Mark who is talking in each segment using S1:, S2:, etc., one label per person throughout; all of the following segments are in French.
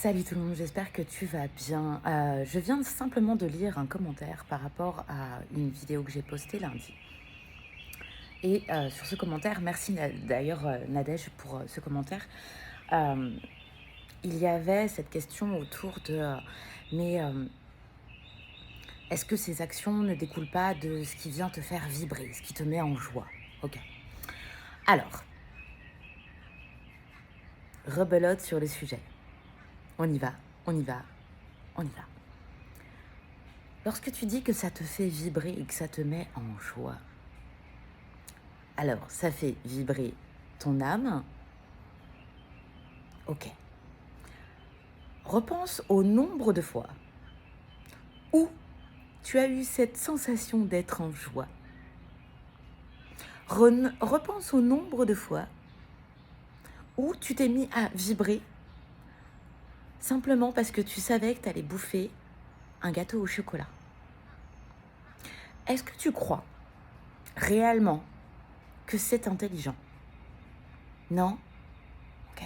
S1: Salut tout le monde, j'espère que tu vas bien. Je viens simplement de lire un commentaire par rapport à une vidéo que j'ai postée lundi. Et sur ce commentaire, merci d'ailleurs Nadège pour ce commentaire. Euh, il y avait cette question autour de mais est-ce que ces actions ne découlent pas de ce qui vient te faire vibrer, ce qui te met en joie? Ok. Alors, rebelote sur le sujet. On y va, on y va, on y va. Lorsque tu dis que ça te fait vibrer et que ça te met en joie, alors ça fait vibrer ton âme. Ok. Repense au nombre de fois où tu as eu cette sensation d'être en joie. Repense au nombre de fois où tu t'es mis à vibrer simplement parce que tu savais que tu allais bouffer un gâteau au chocolat. Est-ce que tu crois réellement que c'est intelligent? Non? Ok.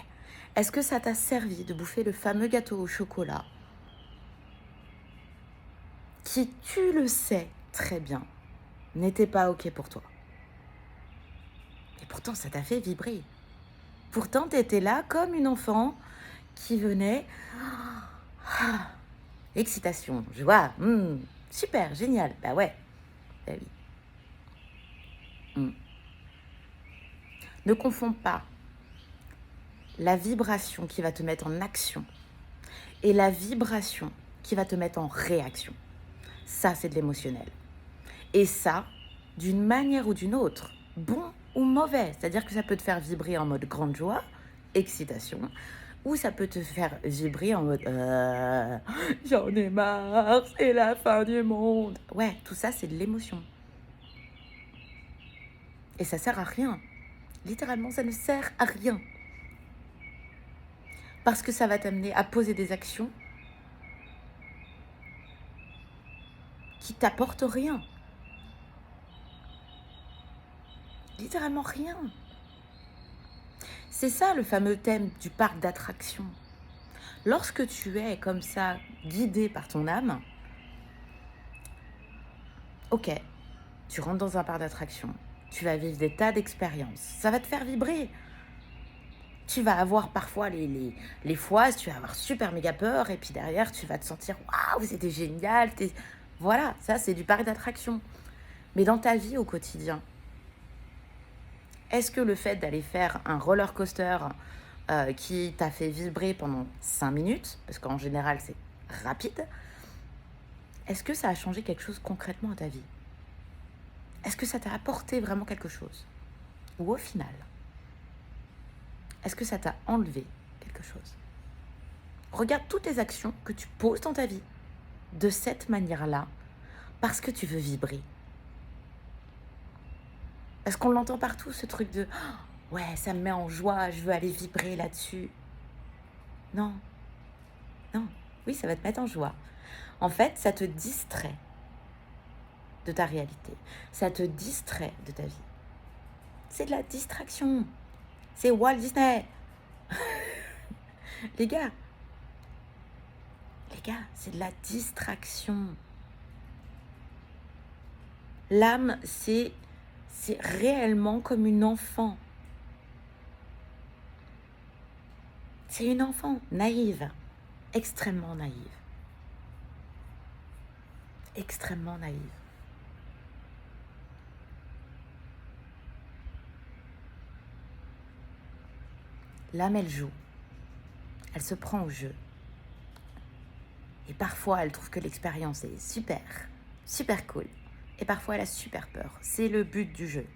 S1: Est-ce que ça t'a servi de bouffer le fameux gâteau au chocolat qui, tu le sais très bien, n'était pas ok pour toi? Et pourtant, ça t'a fait vibrer. Pourtant, tu étais là comme une enfant qui venait. Ah, excitation, joie, super, génial. Bah ouais, bah oui. Ne confonds pas la vibration qui va te mettre en action et la vibration qui va te mettre en réaction. Ça, c'est de l'émotionnel. Et ça, d'une manière ou d'une autre, bon ou mauvais. C'est-à-dire que ça peut te faire vibrer en mode grande joie, excitation, ou ça peut te faire vibrer en mode j'en ai marre, c'est la fin du monde. Ouais, tout ça, c'est de l'émotion. Et ça sert à rien. Littéralement, ça ne sert à rien. Parce que ça va t'amener à poser des actions qui t'apportent rien. Littéralement rien. C'est ça le fameux thème du parc d'attractions. Lorsque tu es comme ça, guidé par ton âme, ok, tu rentres dans un parc d'attractions, tu vas vivre des tas d'expériences, ça va te faire vibrer. Tu vas avoir parfois les fois, tu vas avoir super méga peur, et puis derrière, tu vas te sentir waouh, c'était génial. Voilà, ça c'est du parc d'attractions. Mais dans ta vie au quotidien, est-ce que le fait d'aller faire un roller coaster qui t'a fait vibrer pendant 5 minutes, parce qu'en général c'est rapide, est-ce que ça a changé quelque chose concrètement à ta vie? Est-ce que ça t'a apporté vraiment quelque chose? Ou au final, est-ce que ça t'a enlevé quelque chose? Regarde toutes les actions que tu poses dans ta vie de cette manière-là parce que tu veux vibrer. Parce qu'on l'entend partout, ce truc de « ouais, ça me met en joie, je veux aller vibrer là-dessus ». Non, non, oui, ça va te mettre en joie. En fait, ça te distrait de ta réalité. Ça te distrait de ta vie. C'est de la distraction. C'est Walt Disney. Les gars, c'est de la distraction. L'âme, c'est réellement comme une enfant. C'est une enfant naïve, extrêmement naïve. Extrêmement naïve. L'âme, elle joue. Elle se prend au jeu. Et parfois, elle trouve que l'expérience est super, super cool. Et parfois, elle a super peur. C'est le but du jeu.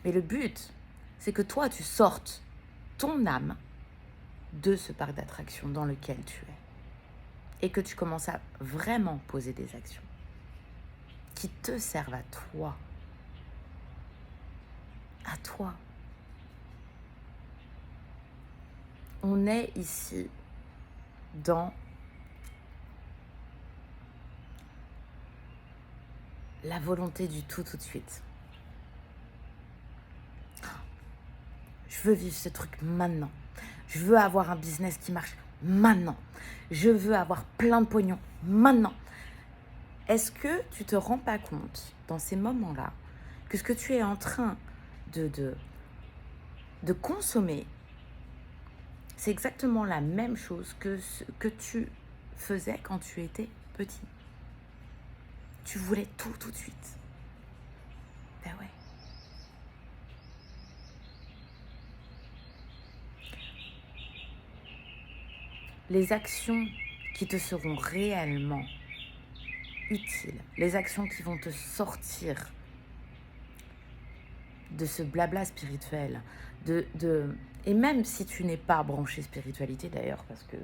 S1: Mais le but, c'est que toi, tu sortes ton âme de ce parc d'attractions dans lequel tu es. Et que tu commences à vraiment poser des actions qui te servent à toi. À toi. On est ici dans la volonté du tout de suite. Je veux vivre ce truc maintenant. Je veux avoir un business qui marche maintenant. Je veux avoir plein de pognon maintenant. Est-ce que tu te rends pas compte dans ces moments-là que ce que tu es en train de consommer, c'est exactement la même chose que ce que tu faisais quand tu étais petit? Tu voulais tout de suite. Ben ouais. Les actions qui te seront réellement utiles, les actions qui vont te sortir de ce blabla spirituel, et même si tu n'es pas branché spiritualité d'ailleurs, parce que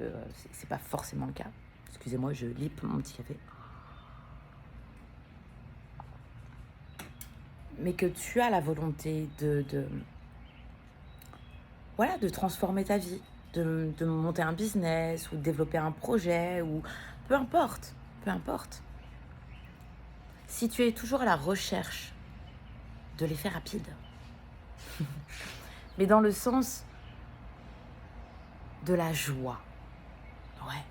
S1: c'est pas forcément le cas. Excusez-moi, je lippe mon petit café. Mais que tu as la volonté voilà, de transformer ta vie, de monter un business ou de développer un projet, ou peu importe, peu importe. Si tu es toujours à la recherche de l'effet rapide, mais dans le sens de la joie, ouais,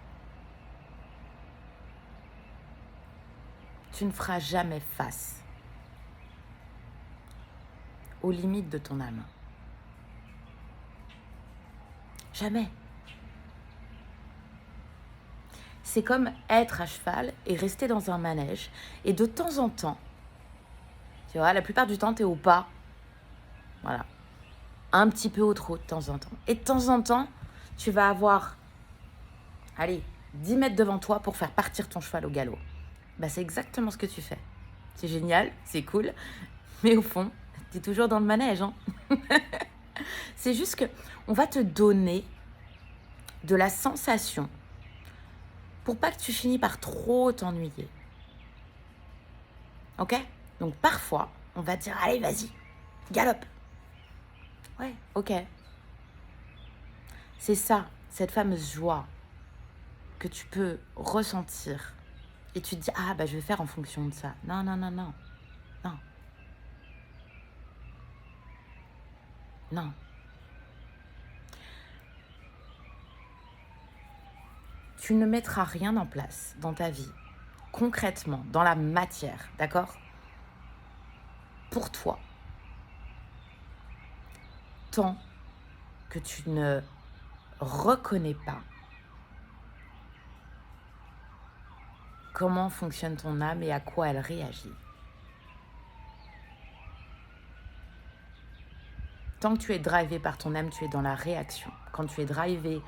S1: tu ne feras jamais face aux limites de ton âme. Jamais. C'est comme être à cheval et rester dans un manège. Et de temps en temps, tu vois, la plupart du temps, tu es au pas. Voilà. Un petit peu au trot de temps en temps. Et de temps en temps, tu vas avoir, allez, 10 mètres devant toi pour faire partir ton cheval au galop. Bah, c'est exactement ce que tu fais. C'est génial, c'est cool. Mais au fond, tu es toujours dans le manège. Hein. C'est juste que on va te donner de la sensation pour pas que tu finis par trop t'ennuyer. Ok? Donc parfois, on va te dire, allez, vas-y, galope. Ouais, ok. C'est ça, cette fameuse joie que tu peux ressentir. Et tu te dis, ah, bah, je vais faire en fonction de ça. Non, non, non, non. Non. Non. Tu ne mettras rien en place dans ta vie, concrètement, dans la matière, d'accord? Pour toi. Tant que tu ne reconnais pas comment fonctionne ton âme et à quoi elle réagit. Tant que tu es drivé par ton âme, tu es dans la réaction. Quand tu es drivé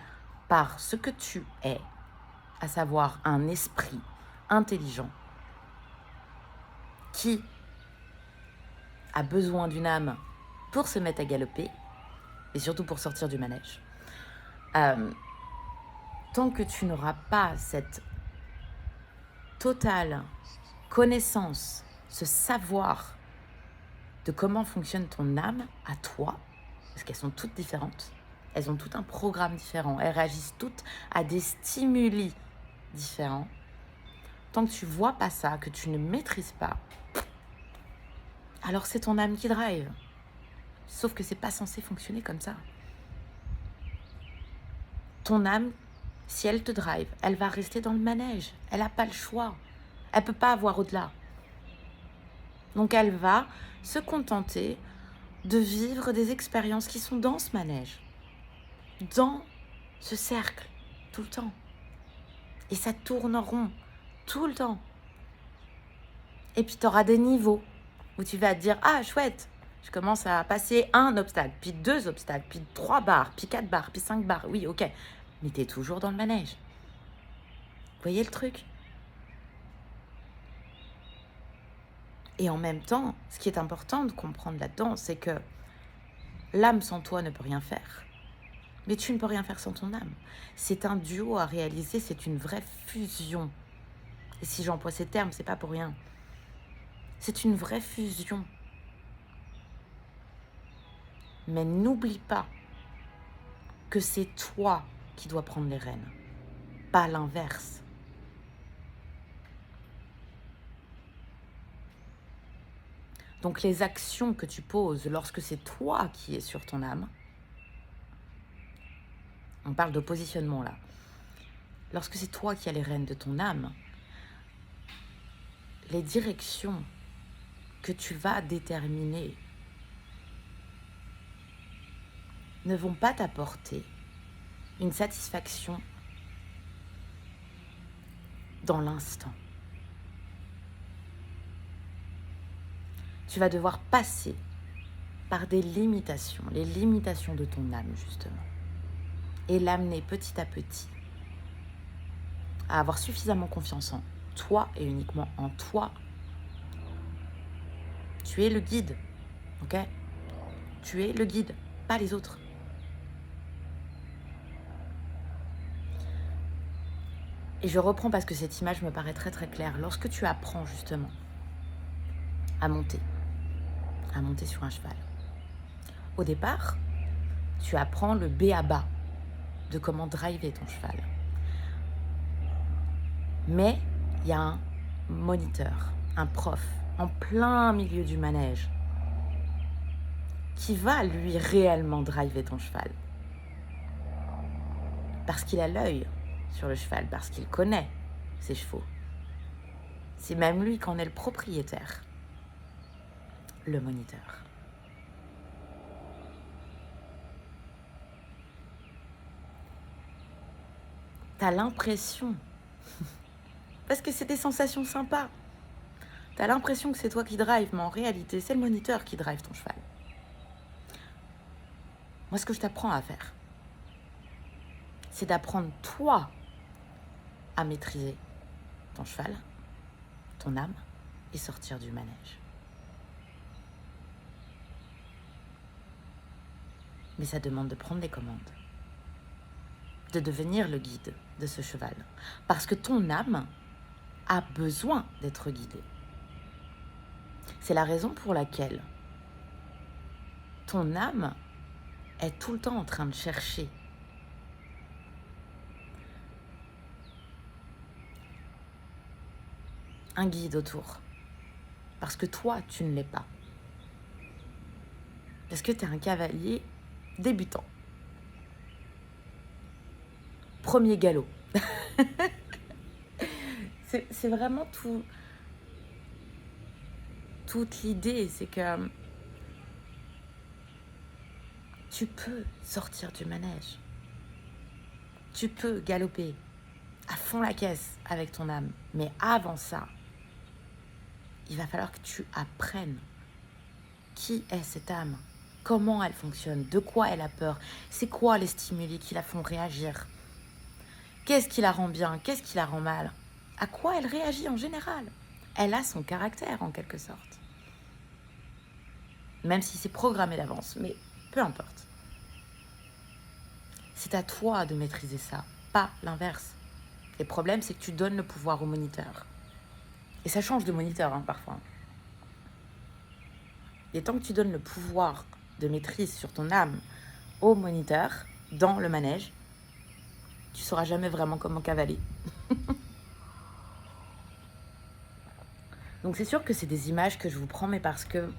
S1: par ce que tu es, à savoir un esprit intelligent qui a besoin d'une âme pour se mettre à galoper et surtout pour sortir du manège. Tant que tu n'auras pas cette totale connaissance, ce savoir de comment fonctionne ton âme à toi, parce qu'elles sont toutes différentes, elles ont tout un programme différent, elles réagissent toutes à des stimuli différents. Tant que tu vois pas ça, que tu ne maîtrises pas, alors c'est ton âme qui drive. Sauf que c'est pas censé fonctionner comme ça. Ton âme, si elle te drive, elle va rester dans le manège. Elle n'a pas le choix. Elle peut pas avoir au-delà. Donc elle va se contenter de vivre des expériences qui sont dans ce manège, dans ce cercle, tout le temps. Et ça tourne en rond, tout le temps. Et puis tu auras des niveaux où tu vas te dire, ah chouette, je commence à passer un obstacle, puis 2 obstacles, puis 3 barres, puis 4 barres, puis 5 barres. Oui, ok. Mais tu es toujours dans le manège. Vous voyez le truc? Et en même temps, ce qui est important de comprendre là-dedans, c'est que l'âme sans toi ne peut rien faire. Mais tu ne peux rien faire sans ton âme. C'est un duo à réaliser, c'est une vraie fusion. Et si j'emploie ces termes, c'est pas pour rien. C'est une vraie fusion. Mais n'oublie pas que c'est toi qui dois prendre les rênes, pas l'inverse. Donc les actions que tu poses lorsque c'est toi qui es sur ton âme, On parle de positionnement là. Lorsque c'est toi qui as les rênes de ton âme, les directions que tu vas déterminer ne vont pas t'apporter une satisfaction dans l'instant. Tu vas devoir passer par des limitations, les limitations de ton âme justement, et l'amener petit à petit à avoir suffisamment confiance en toi et uniquement en toi. Tu es le guide, ok? Tu es le guide, pas les autres. Et je reprends parce que cette image me paraît très très claire. Lorsque tu apprends justement à monter sur un cheval, au départ, tu apprends le b.a.-ba de comment driver ton cheval. Mais il y a un moniteur, un prof, en plein milieu du manège, qui va lui réellement driver ton cheval. Parce qu'il a l'œil sur le cheval, parce qu'il connaît ses chevaux. C'est même lui qui en est le propriétaire, le moniteur. T'as l'impression, parce que c'est des sensations sympas, t'as l'impression que c'est toi qui drive, mais en réalité, c'est le moniteur qui drive ton cheval. Moi, ce que je t'apprends à faire, c'est d'apprendre toi à maîtriser ton cheval, ton âme, et sortir du manège. Mais ça demande de prendre les commandes, de devenir le guide de ce cheval. Parce que ton âme a besoin d'être guidée. C'est la raison pour laquelle ton âme est tout le temps en train de chercher un guide autour. Parce que toi, tu ne l'es pas. Parce que tu es un cavalier débutant. Premier galop. c'est vraiment toute l'idée, c'est que tu peux sortir du manège. Tu peux galoper à fond la caisse avec ton âme. Mais avant ça, il va falloir que tu apprennes qui est cette âme, comment elle fonctionne, de quoi elle a peur, c'est quoi les stimuli qui la font réagir, qu'est-ce qui la rend bien, qu'est-ce qui la rend mal, à quoi elle réagit en général. Elle a son caractère en quelque sorte. Même si c'est programmé d'avance, mais peu importe. C'est à toi de maîtriser ça, pas l'inverse. Le problème, c'est que tu donnes le pouvoir au moniteur. Et ça change de moniteur, parfois. Et tant que tu donnes le pouvoir de maîtrise sur ton âme au moniteur, dans le manège, tu ne sauras jamais vraiment comment cavaler. Donc c'est sûr que c'est des images que je vous prends, mais parce que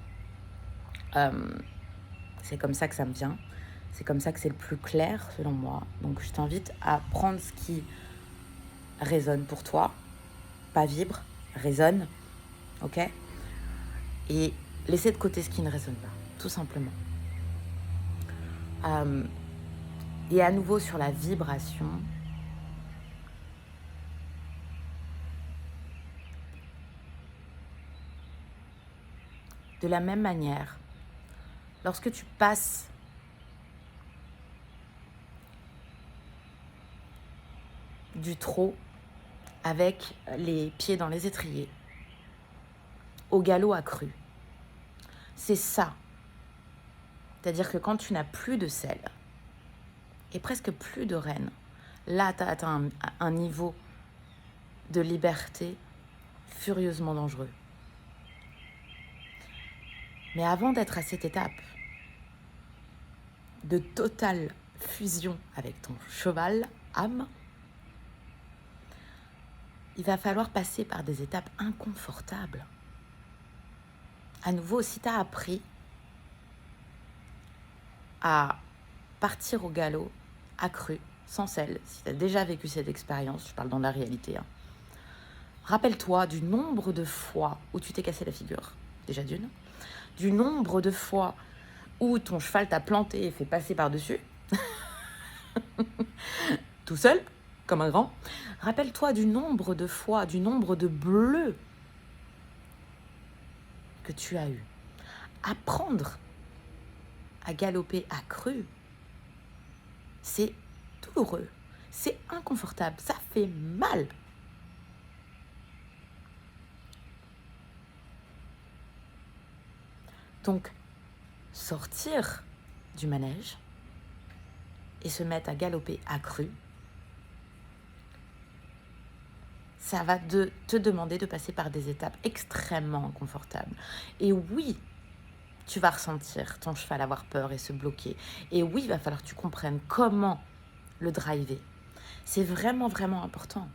S1: c'est comme ça que ça me vient. C'est comme ça que c'est le plus clair, selon moi. Donc je t'invite à prendre ce qui résonne pour toi, pas vibre, résonne, ok? Et laisser de côté ce qui ne résonne pas, tout simplement. Et à nouveau sur la vibration, de la même manière, lorsque tu passes du trot avec les pieds dans les étriers au galop accru, c'est ça. C'est-à-dire que quand tu n'as plus de selle et presque plus de rênes, là, tu as atteint un niveau de liberté furieusement dangereux. Mais avant d'être à cette étape de totale fusion avec ton cheval, âme, il va falloir passer par des étapes inconfortables. À nouveau, si tu as appris à partir au galop accru, sans sel, si tu as déjà vécu cette expérience, je parle dans la réalité, hein. Rappelle-toi du nombre de fois où tu t'es cassé la figure, déjà d'une, du nombre de fois où ton cheval t'a planté et fait passer par-dessus, tout seul, comme un grand. Rappelle-toi du nombre de fois, du nombre de bleus que tu as eu. Apprendre à galoper à cru, c'est douloureux, c'est inconfortable, ça fait mal. Donc, sortir du manège et se mettre à galoper à cru, ça va te demander de passer par des étapes extrêmement inconfortables. Et oui, tu vas ressentir ton cheval avoir peur et se bloquer. Et oui, il va falloir que tu comprennes comment le driver. C'est vraiment, vraiment important.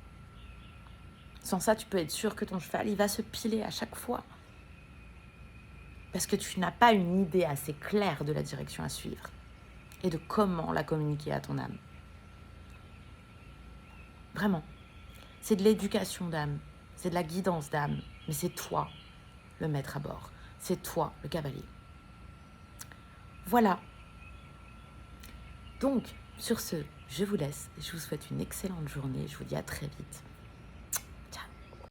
S1: Sans ça, tu peux être sûr que ton cheval, il va se piler à chaque fois. Parce que tu n'as pas une idée assez claire de la direction à suivre et de comment la communiquer à ton âme. Vraiment. C'est de l'éducation d'âme, c'est de la guidance d'âme, mais c'est toi le maître à bord, c'est toi le cavalier. Voilà. Donc, sur ce, je vous laisse, je vous souhaite une excellente journée, je vous dis à très vite.